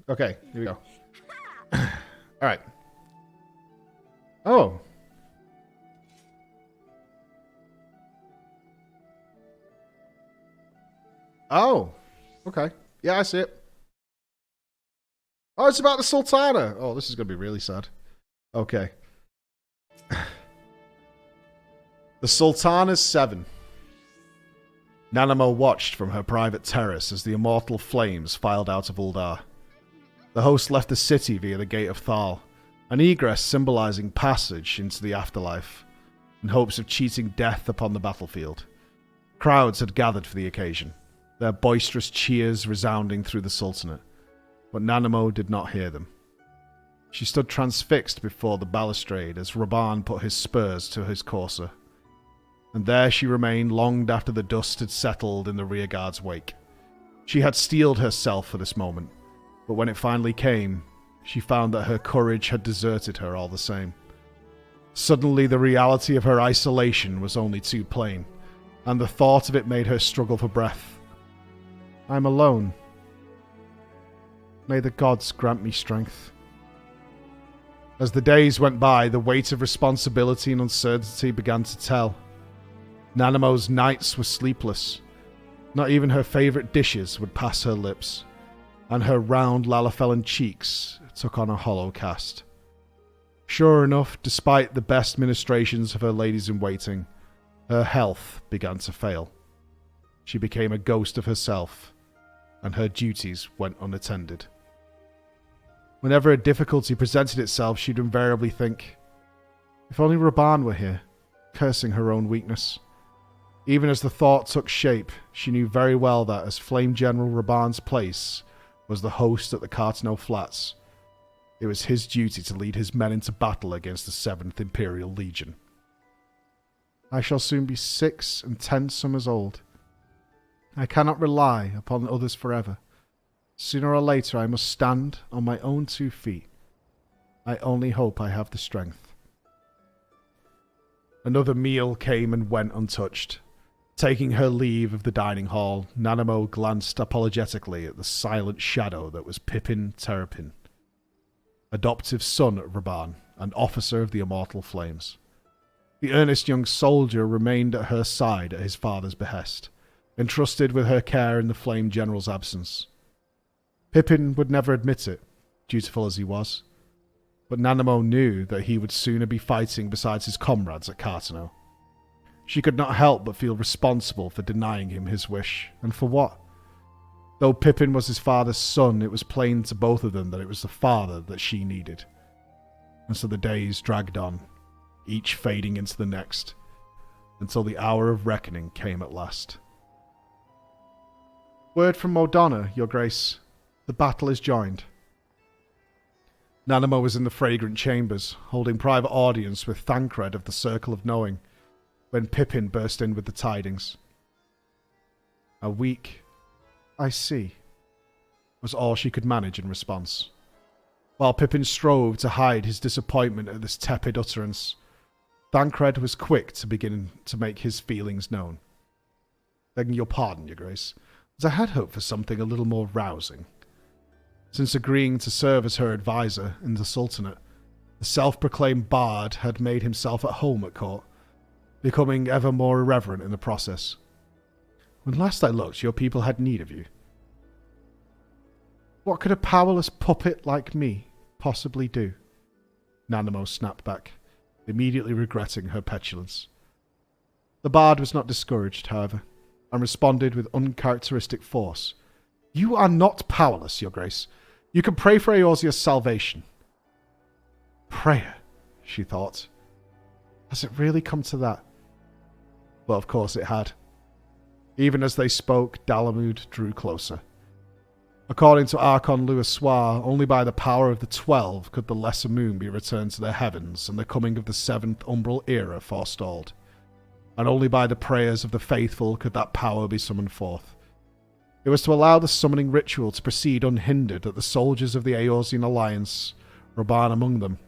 Okay, here we go. Alright. Oh. Oh. Okay. Yeah, I see it. Oh, it's about the Sultana. Oh, this is going to be really sad. Okay. The Sultana's 7. Nanamo watched from her private terrace as the immortal flames filed out of Uldar. The host left the city via the Gate of Thal, an egress symbolizing passage into the afterlife, in hopes of cheating death upon the battlefield. Crowds had gathered for the occasion, their boisterous cheers resounding through the Sultanate, but Nanamo did not hear them. She stood transfixed before the balustrade as Raban put his spurs to his courser, and there she remained long after the dust had settled in the rearguard's wake. She had steeled herself for this moment, but when it finally came, she found that her courage had deserted her all the same. Suddenly the reality of her isolation was only too plain, and the thought of it made her struggle for breath. I'm alone. May the gods grant me strength. As the days went by, the weight of responsibility and uncertainty began to tell. Nanamo's nights were sleepless. Not even her favourite dishes would pass her lips, and her round Lalafellan cheeks took on a hollow cast. Sure enough, despite the best ministrations of her ladies-in-waiting, her health began to fail. She became a ghost of herself, and her duties went unattended. Whenever a difficulty presented itself, she'd invariably think, if only Raban were here, cursing her own weakness. Even as the thought took shape, she knew very well that as Flame General Raban's place was the host at the Cartano Flats, it was his duty to lead his men into battle against the 7th Imperial Legion. I shall soon be 6 and 10 summers old. I cannot rely upon others forever. Sooner or later I must stand on my own 2 feet. I only hope I have the strength. Another meal came and went untouched. Taking her leave of the dining hall, Nanamo glanced apologetically at the silent shadow that was Pippin Terrapin, adoptive son of Raban and officer of the Immortal Flames. The earnest young soldier remained at her side at his father's behest, entrusted with her care in the Flame General's absence. Pippin would never admit it, dutiful as he was, but Nanamo knew that he would sooner be fighting beside his comrades at Cartano. She could not help but feel responsible for denying him his wish, and for what? Though Pippin was his father's son, it was plain to both of them that it was the father that she needed. And so the days dragged on, each fading into the next, until the hour of reckoning came at last. Word from Modona, Your Grace. The battle is joined. Nanamo was in the fragrant chambers, holding private audience with Thancred of the Circle of Knowing, when Pippin burst in with the tidings. A week, I see, was all she could manage in response. While Pippin strove to hide his disappointment at this tepid utterance, Thancred was quick to begin to make his feelings known. Begging your pardon, Your Grace, as I had hoped for something a little more rousing. Since agreeing to serve as her advisor in the Sultanate, the self-proclaimed bard had made himself at home at court, becoming ever more irreverent in the process. When last I looked, your people had need of you. What could a powerless puppet like me possibly do? Nanamo snapped back, immediately regretting her petulance. The bard was not discouraged, however, and responded with uncharacteristic force. You are not powerless, Your Grace. You can pray for Eorzea's salvation. Prayer, she thought. Has it really come to that? Well, of course it had. Even as they spoke, Dalamud drew closer. According to Archon Louisoir, only by the power of the 12 could the Lesser Moon be returned to the heavens and the coming of the 7th Umbral Era forestalled. And only by the prayers of the faithful could that power be summoned forth. It was to allow the summoning ritual to proceed unhindered that the soldiers of the Eorzean Alliance, Raban among them,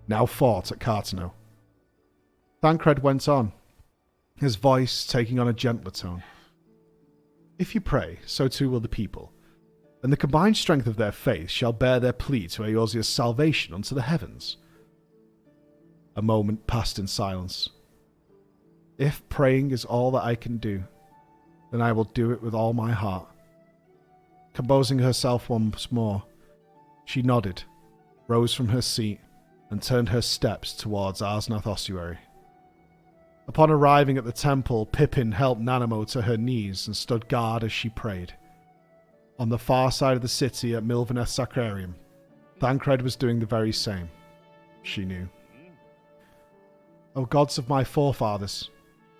now fought at Cartano. Thancred went on, his voice taking on a gentler tone. If you pray, so too will the people. and the combined strength of their faith shall bear their plea to Eorzea's salvation unto the heavens. A moment passed in silence. If praying is all that I can do, then I will do it with all my heart. Composing herself once more, she nodded, rose from her seat, and turned her steps towards Arsnath Ossuary. Upon arriving at the temple, Pippin helped Nanamo to her knees and stood guard as she prayed. On the far side of the city at Milvaneth Sacrarium, Thancred was doing the very same. She knew. O gods of my forefathers,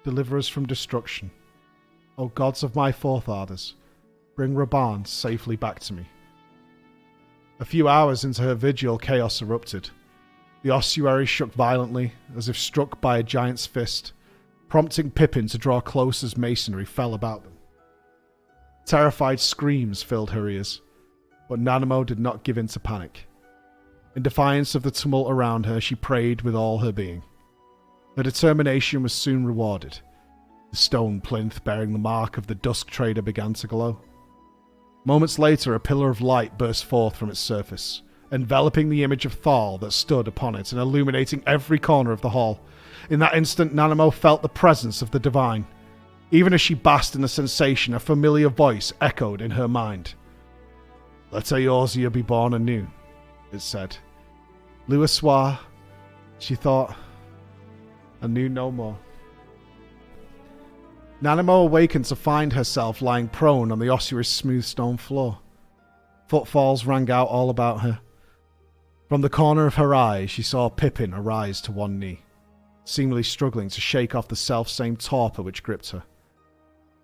deliver us from destruction. O gods of my forefathers, bring Raban safely back to me. A few hours into her vigil, chaos erupted. The ossuary shook violently, as if struck by a giant's fist, prompting Pippin to draw close as masonry fell about them. Terrified screams filled her ears, but Nanamo did not give in to panic. In defiance of the tumult around her, she prayed with all her being. Her determination was soon rewarded. The stone plinth bearing the mark of the Dusk Trader began to glow. Moments later, a pillar of light burst forth from its surface, enveloping the image of Thal that stood upon it and illuminating every corner of the hall. In that instant, Nanamo felt the presence of the divine. Even as she basked in the sensation, a familiar voice echoed in her mind. Let Eorzea be born anew, it said. Le soir, she thought, and knew no more. Nanamo awakened to find herself lying prone on the ossuary's smooth stone floor. Footfalls rang out all about her. From the corner of her eye, she saw Pippin arise to one knee, seemingly struggling to shake off the self-same torpor which gripped her.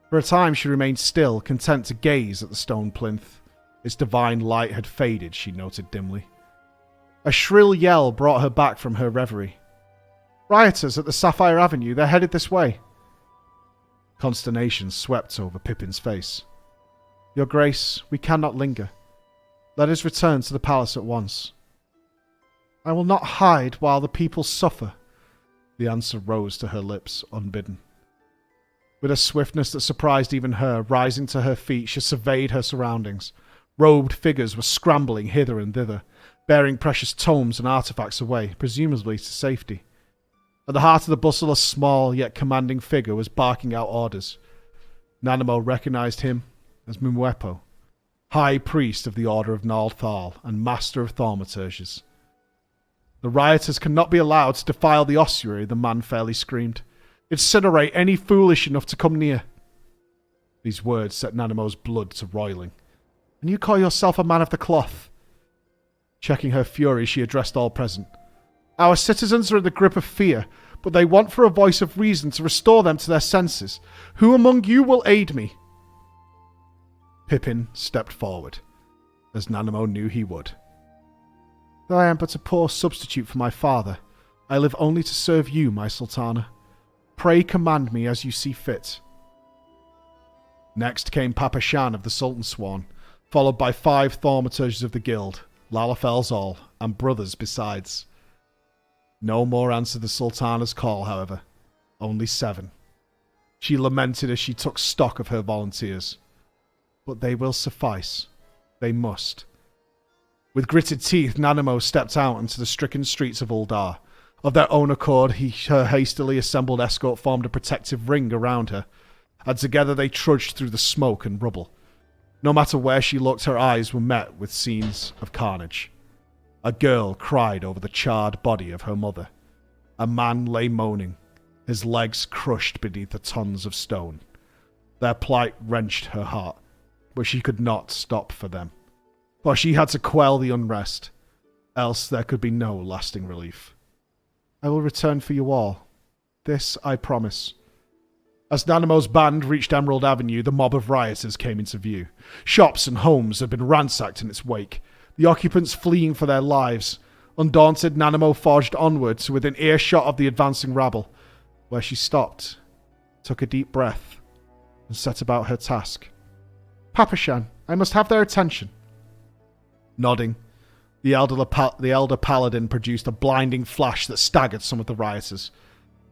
For a time she remained still, content to gaze at the stone plinth. Its divine light had faded, she noted dimly. A shrill yell brought her back from her reverie. Rioters at the Sapphire Avenue, they're headed this way. Consternation swept over Pippin's face. Your Grace, we cannot linger. Let us return to the palace at once. I will not hide while the people suffer. The answer rose to her lips, unbidden. With a swiftness that surprised even her, rising to her feet, she surveyed her surroundings. Robed figures were scrambling hither and thither, bearing precious tomes and artifacts away, presumably to safety. At the heart of the bustle, a small yet commanding figure was barking out orders. Nanamo recognized him as Mumwepo, High Priest of the Order of Nald Thal and Master of Thaumaturges. The rioters cannot be allowed to defile the ossuary, the man fairly screamed. Incinerate any foolish enough to come near. These words set Nanamo's blood to roiling. And you call yourself a man of the cloth? Checking her fury, she addressed all present. Our citizens are in the grip of fear, but they want for a voice of reason to restore them to their senses. Who among you will aid me? Pippin stepped forward, as Nanamo knew he would. Though I am but a poor substitute for my father, I live only to serve you, my Sultana. Pray command me as you see fit. Next came Papa Shan of the Sultan Swan, followed by 5 thaumaturges of the guild, Lalafels all, and brothers besides. No more answered the Sultana's call, however. Only 7. She lamented as she took stock of her volunteers. But they will suffice. They must. With gritted teeth, Nanamo stepped out into the stricken streets of Uldar. Of their own accord, her hastily assembled escort formed a protective ring around her, and together they trudged through the smoke and rubble. No matter where she looked, her eyes were met with scenes of carnage. A girl cried over the charred body of her mother. A man lay moaning, his legs crushed beneath the tons of stone. Their plight wrenched her heart, but she could not stop for them. For she had to quell the unrest, else there could be no lasting relief. I will return for you all. This I promise. As Nanamo's band reached Emerald Avenue, the mob of rioters came into view. Shops and homes had been ransacked in its wake, the occupants fleeing for their lives. Undaunted, Nanamo forged onward to within earshot of the advancing rabble, where she stopped, took a deep breath, and set about her task. Papa Shan, I must have their attention. Nodding, the elder paladin produced a blinding flash that staggered some of the rioters.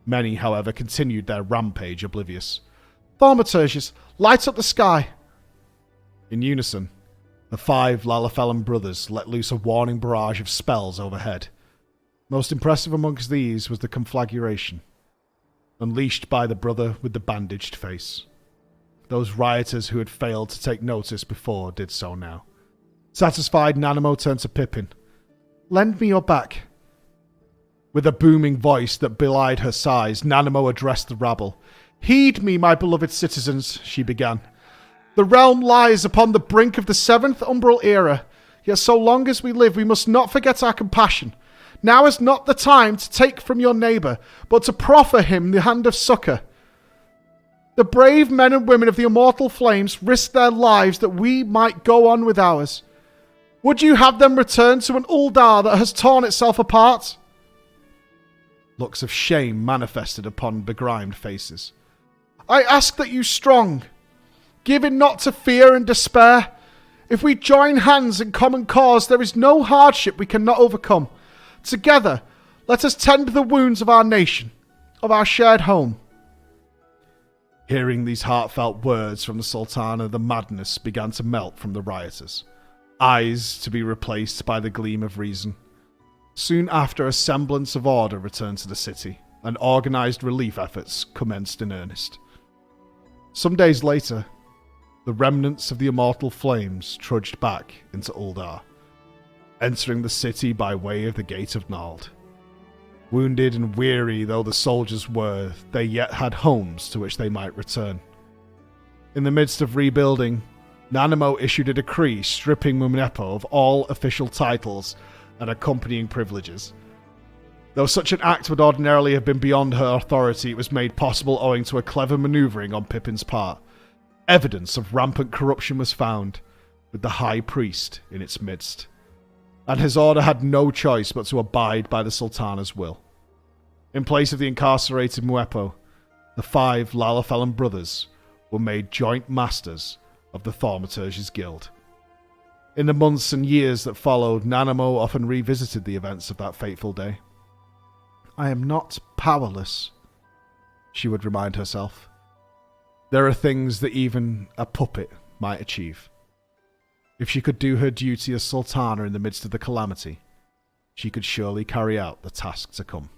Many, however, continued their rampage oblivious. Thaumaturges, light up the sky! In unison, The 5 Lalafellan brothers let loose a warning barrage of spells overhead. Most impressive amongst these was the conflagration, unleashed by the brother with the bandaged face. Those rioters who had failed to take notice before did so now. Satisfied, Nanamo turned to Pippin. "Lend me your back." With a booming voice that belied her size, Nanamo addressed the rabble. "Heed me, my beloved citizens," she began. "The realm lies upon the brink of the 7th Umbral Era, yet so long as we live, we must not forget our compassion. Now is not the time to take from your neighbour, but to proffer him the hand of succour. The brave men and women of the immortal flames risked their lives that we might go on with ours. Would you have them return to an Uldar that has torn itself apart?" Looks of shame manifested upon begrimed faces. "I ask that you strong, give in not to fear and despair. If we join hands in common cause, there is no hardship we cannot overcome. Together, let us tend the wounds of our nation, of our shared home." Hearing these heartfelt words from the Sultana, the madness began to melt from the rioters, eyes to be replaced by the gleam of reason. Soon after, a semblance of order returned to the city, and organised relief efforts commenced in earnest. Some days later, the remnants of the immortal flames trudged back into Uldar, entering the city by way of the Gate of Nald. Wounded and weary though the soldiers were, they yet had homes to which they might return. In the midst of rebuilding, Nanamo issued a decree stripping Munepo of all official titles and accompanying privileges. Though such an act would ordinarily have been beyond her authority, it was made possible owing to a clever manoeuvring on Pippin's part. Evidence of rampant corruption was found, with the High Priest in its midst, and his order had no choice but to abide by the Sultana's will. In place of the incarcerated Muepo, the 5 Lalafellan brothers were made joint masters of the Thaumaturge's Guild. In the months and years that followed, Nanamo often revisited the events of that fateful day. "I am not powerless," she would remind herself. "There are things that even a puppet might achieve. If she could do her duty as Sultana in the midst of the calamity, she could surely carry out the task to come."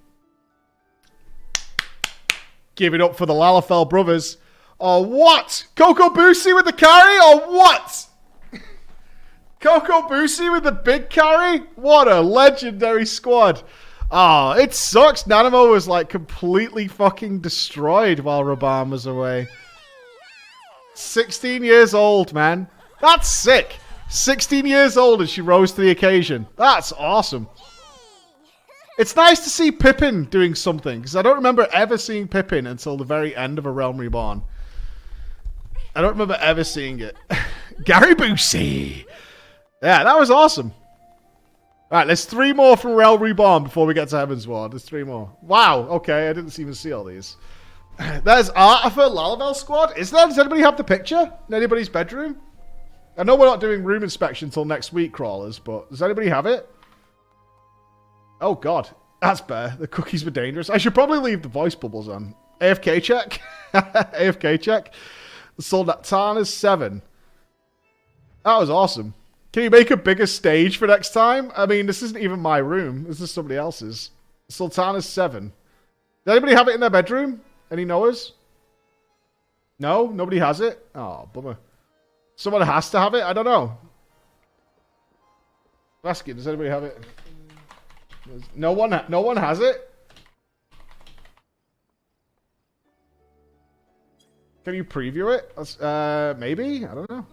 Give it up for the Lalafell brothers. Or what? Coco Boosie with the carry or what? Coco Boosie with the big carry? What a legendary squad. Oh, it sucks. Nanamo was like completely fucking destroyed while Raban was away. 16 years old, man. That's sick. 16 years old and she rose to the occasion. That's awesome. It's nice to see Pippin doing something, because I don't remember ever seeing Pippin until the very end of A Realm Reborn. I don't remember ever seeing it. Gary Busey! Yeah, that was awesome. Alright, there's 3 more from Realm Reborn before we get to Heaven's Ward. There's 3 more. Wow, okay, I didn't even see all these. There's art for Lalavel Squad. Is there? Does anybody have the picture in anybody's bedroom? I know we're not doing room inspection until next week, Crawlers, but does anybody have it? Oh, God. That's better. The cookies were dangerous. I should probably leave the voice bubbles on. AFK check. AFK check. The Sultana's 7. That was awesome. Can you make a bigger stage for next time? I mean, this isn't even my room. This is somebody else's. Sultana's 7. Does anybody have it in their bedroom? Any knowers? No? Nobody has it? Oh, bummer. Someone has to have it? I don't know. I'm asking, does anybody have it? No one has it? Can you preview it? Maybe? I don't know.